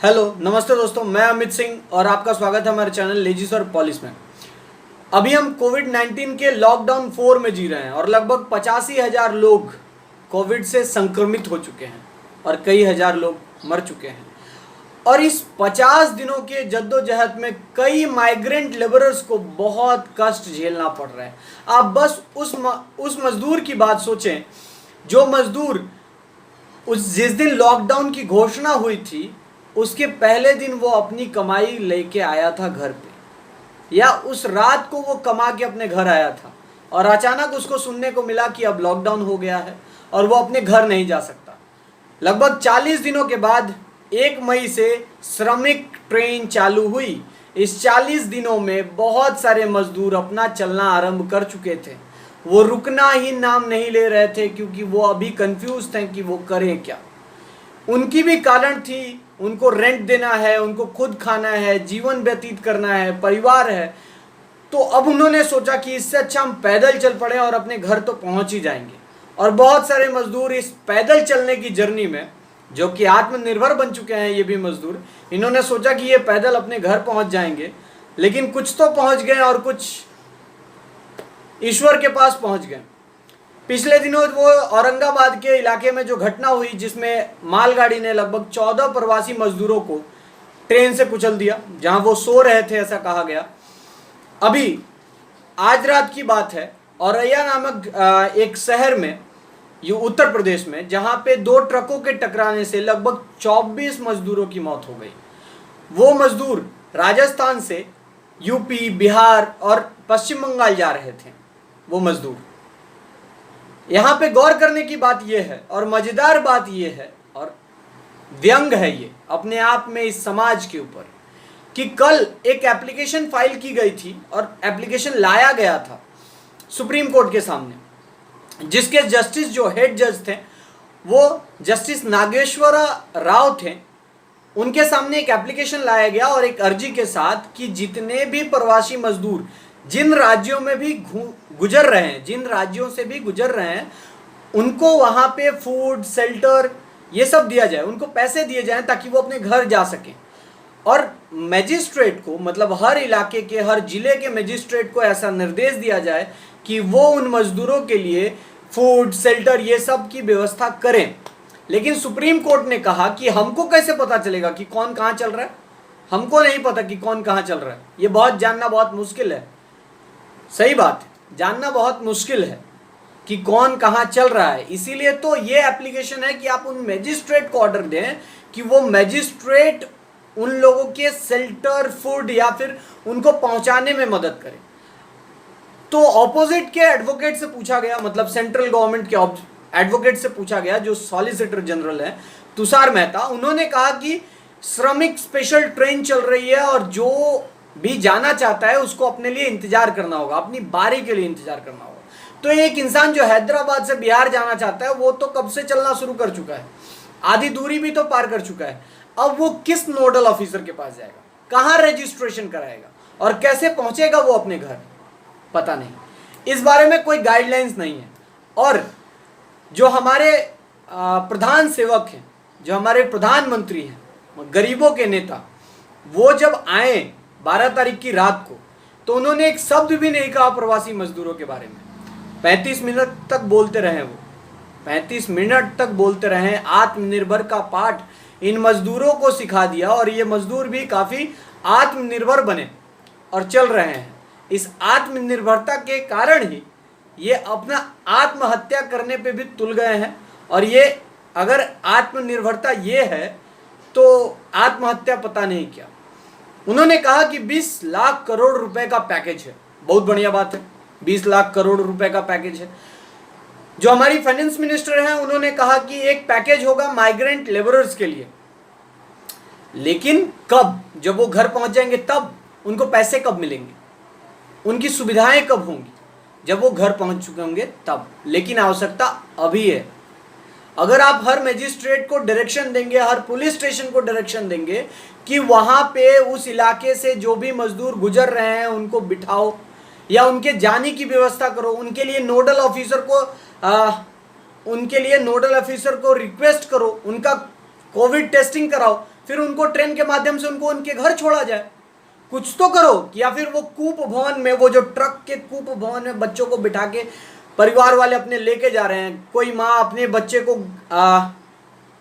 Hello नमस्ते दोस्तों, मैं अमित सिंह और आपका स्वागत है हमारे चैनल लेजिस और पॉलिस में। अभी हम कोविड-19 के लॉकडाउन 4 में जी रहे हैं और लगभग 85,000 लोग कोविड से संक्रमित हो चुके हैं और कई हजार लोग मर चुके हैं। और इस 50 दिनों के जद्दोजहद में कई माइग्रेंट लेबरर्स को बहुत कष्ट झेलना पड़ रहा है। आप बस उस मजदूर की बात सोचें जो मजदूर जिस दिन लॉकडाउन की घोषणा हुई थी उसके पहले दिन वो अपनी कमाई लेके आया था घर पे, या उस रात को वो कमा के अपने घर आया था और अचानक उसको सुनने को मिला कि अब लॉकडाउन हो गया है और वो अपने घर नहीं जा सकता। लगभग 40 दिनों के बाद 1 मई से श्रमिक ट्रेन चालू हुई। इस 40 दिनों में बहुत सारे मजदूर अपना चलना आरंभ कर चुके थे। वो रुकना ही नाम नहीं ले रहे थे क्योंकि वो अभी कंफ्यूज थे कि वो करें क्या। उनकी भी कारण थी, उनको रेंट देना है, उनको खुद खाना है, जीवन व्यतीत करना है, परिवार है। तो अब उन्होंने सोचा कि इससे अच्छा हम पैदल चल पड़े और अपने घर तो पहुंच ही जाएंगे। और बहुत सारे मजदूर इस पैदल चलने की जर्नी में, जो कि आत्मनिर्भर बन चुके हैं ये भी मजदूर, इन्होंने सोचा कि ये पैदल अपने घर पहुंच जाएंगे, लेकिन कुछ तो पहुंच गए और कुछ ईश्वर के पास पहुंच गए। पिछले दिनों वो औरंगाबाद के इलाके में जो घटना हुई जिसमें मालगाड़ी ने लगभग 14 प्रवासी मजदूरों को ट्रेन से कुचल दिया, जहां वो सो रहे थे ऐसा कहा गया। अभी आज रात की बात है, औरैया नामक एक शहर में, ये उत्तर प्रदेश में, जहां पे 2 ट्रकों के टकराने से लगभग 24 मजदूरों की मौत हो गई। वो मजदूर राजस्थान से यूपी, बिहार और पश्चिम बंगाल जा रहे थे। वो मजदूर, यहाँ पे गौर करने की बात यह है और मजेदार बात यह है और व्यंग है ये अपने आप में इस समाज के ऊपर, कि कल एक एप्लीकेशन फाइल की गई थी और एप्लीकेशन लाया गया था सुप्रीम कोर्ट के सामने, जिसके जस्टिस जो हेड जज थे वो जस्टिस नागेश्वर राव थे। उनके सामने एक एप्लीकेशन लाया गया और एक अर्जी के साथ कि जितने भी प्रवासी मजदूर जिन राज्यों में भी गुजर रहे हैं, जिन राज्यों से भी गुजर रहे हैं, उनको वहां पे फूड, शेल्टर, ये सब दिया जाए, उनको पैसे दिए जाएं ताकि वो अपने घर जा सकें। और मजिस्ट्रेट को, मतलब हर इलाके के, हर जिले के मजिस्ट्रेट को ऐसा निर्देश दिया जाए कि वो उन मजदूरों के लिए फूड, शेल्टर, ये सब की व्यवस्था करें। लेकिन सुप्रीम कोर्ट ने कहा कि हमको कैसे पता चलेगा कि कौन कहाँ चल रहा है? हमको नहीं पता कि कौन कहाँ चल रहा है। ये जानना बहुत मुश्किल है। सही बात है, जानना बहुत मुश्किल है कि कौन कहाँ चल रहा है। इसीलिए तो ये एप्लीकेशन है कि आप उन मैजिस्ट्रेट को ऑर्डर दें कि वो मैजिस्ट्रेट उन लोगों के शेल्टर, फूड या फिर उनको पहुंचाने में मदद करें। तो ऑपोजिट के एडवोकेट से पूछा गया, मतलब सेंट्रल गवर्नमेंट के एडवोकेट से पूछा गया, जो सॉलिसिटर जनरल है तुषार मेहता, उन्होंने कहा कि श्रमिक स्पेशल ट्रेन चल रही है और जो भी जाना चाहता है उसको अपने लिए इंतजार करना होगा, अपनी बारी के लिए इंतजार करना होगा। तो एक इंसान जो हैदराबाद से बिहार जाना चाहता है वो तो कब से चलना शुरू कर चुका है, आधी दूरी भी तो पार कर चुका है। अब वो किस नोडल ऑफिसर के पास जाएगा, कहाँ रजिस्ट्रेशन कराएगा और कैसे पहुंचेगा वो अपने घर, पता नहीं। इस बारे में कोई गाइडलाइंस नहीं है। और जो हमारे प्रधान सेवक हैं, जो हमारे प्रधानमंत्री हैं, गरीबों के नेता, वो जब आए 12 तारीख की रात को, तो उन्होंने एक शब्द भी नहीं कहा प्रवासी मजदूरों के बारे में। 35 मिनट तक बोलते रहे, वो 35 मिनट तक बोलते रहे। आत्मनिर्भर का पाठ इन मजदूरों को सिखा दिया और ये मजदूर भी काफ़ी आत्मनिर्भर बने और चल रहे हैं। इस आत्मनिर्भरता के कारण ही ये अपना आत्महत्या करने पे भी तुल गए हैं। और ये अगर आत्मनिर्भरता ये है तो आत्महत्या पता नहीं क्या। उन्होंने कहा कि 20 लाख करोड़ रुपए का पैकेज है। बहुत बढ़िया बात है, 20 लाख करोड़ रुपए का पैकेज है। जो हमारी फाइनेंस मिनिस्टर हैं उन्होंने कहा कि एक पैकेज होगा माइग्रेंट लेबरर्स के लिए, लेकिन कब? जब वो घर पहुंच जाएंगे तब। उनको पैसे कब मिलेंगे, उनकी सुविधाएं कब होंगी? जब वो घर पहुंच चुके होंगे तब। लेकिन आवश्यकता अभी है। अगर आप हर मजिस्ट्रेट को डायरेक्शन देंगे, हर पुलिस स्टेशन को डायरेक्शन देंगे कि वहां पे उस इलाके से जो भी मजदूर गुजर रहे हैं उनको बिठाओ या उनके जाने की व्यवस्था करो, उनके लिए नोडल ऑफिसर को रिक्वेस्ट करो, उनका कोविड टेस्टिंग कराओ, फिर उनको ट्रेन के माध्यम से उनको उनके घर छोड़ा जाए, कुछ तो करो। या फिर वो कूप भवन में, वो जो ट्रक के कूप भवन में बच्चों को बिठा के परिवार वाले अपने लेके जा रहे हैं, कोई माँ अपने बच्चे को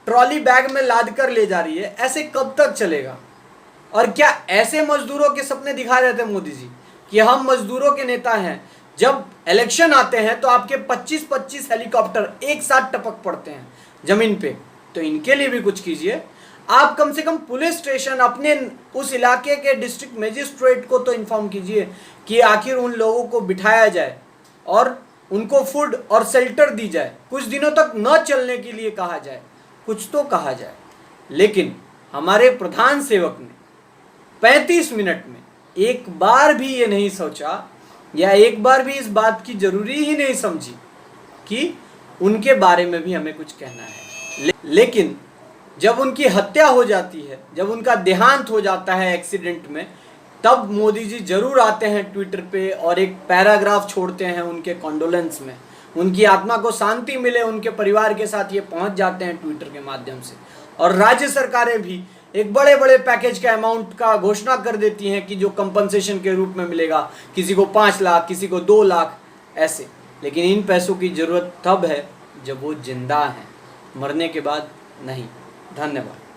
ट्रॉली बैग में लाद कर ले जा रही है, ऐसे कब तक चलेगा? और क्या ऐसे मजदूरों के सपने दिखा रहे थे मोदी जी कि हम मजदूरों के नेता हैं? जब इलेक्शन आते हैं तो आपके 25-25 हेलीकॉप्टर एक साथ टपक पड़ते हैं जमीन पे, तो इनके लिए भी कुछ कीजिए। आप कम से कम पुलिस स्टेशन, अपने उस इलाके के डिस्ट्रिक्ट मजिस्ट्रेट को तो इन्फॉर्म कीजिए कि आखिर उन लोगों को बिठाया जाए और उनको फूड और शेल्टर दी जाए, कुछ दिनों तक न चलने के लिए कहा जाए, कुछ तो कहा जाए। लेकिन हमारे प्रधान सेवक ने 35 मिनट में एक बार भी ये नहीं सोचा, या एक बार भी इस बात की जरूरी ही नहीं समझी कि उनके बारे में भी हमें कुछ कहना है। लेकिन जब उनकी हत्या हो जाती है, जब उनका देहांत हो जाता है एक्सीडेंट में, तब मोदी जी जरूर आते हैं ट्विटर पे और एक पैराग्राफ छोड़ते हैं उनके कॉन्डोलेंस में। उनकी आत्मा को शांति मिले, उनके परिवार के साथ ये पहुंच जाते हैं ट्विटर के माध्यम से। और राज्य सरकारें भी एक बड़े बड़े पैकेज का अमाउंट का घोषणा कर देती हैं कि जो कंपनसेशन के रूप में मिलेगा, किसी को 5 लाख, किसी को 2 लाख, ऐसे। लेकिन इन पैसों की ज़रूरत तब है जब वो जिंदा हैं, मरने के बाद नहीं। धन्यवाद।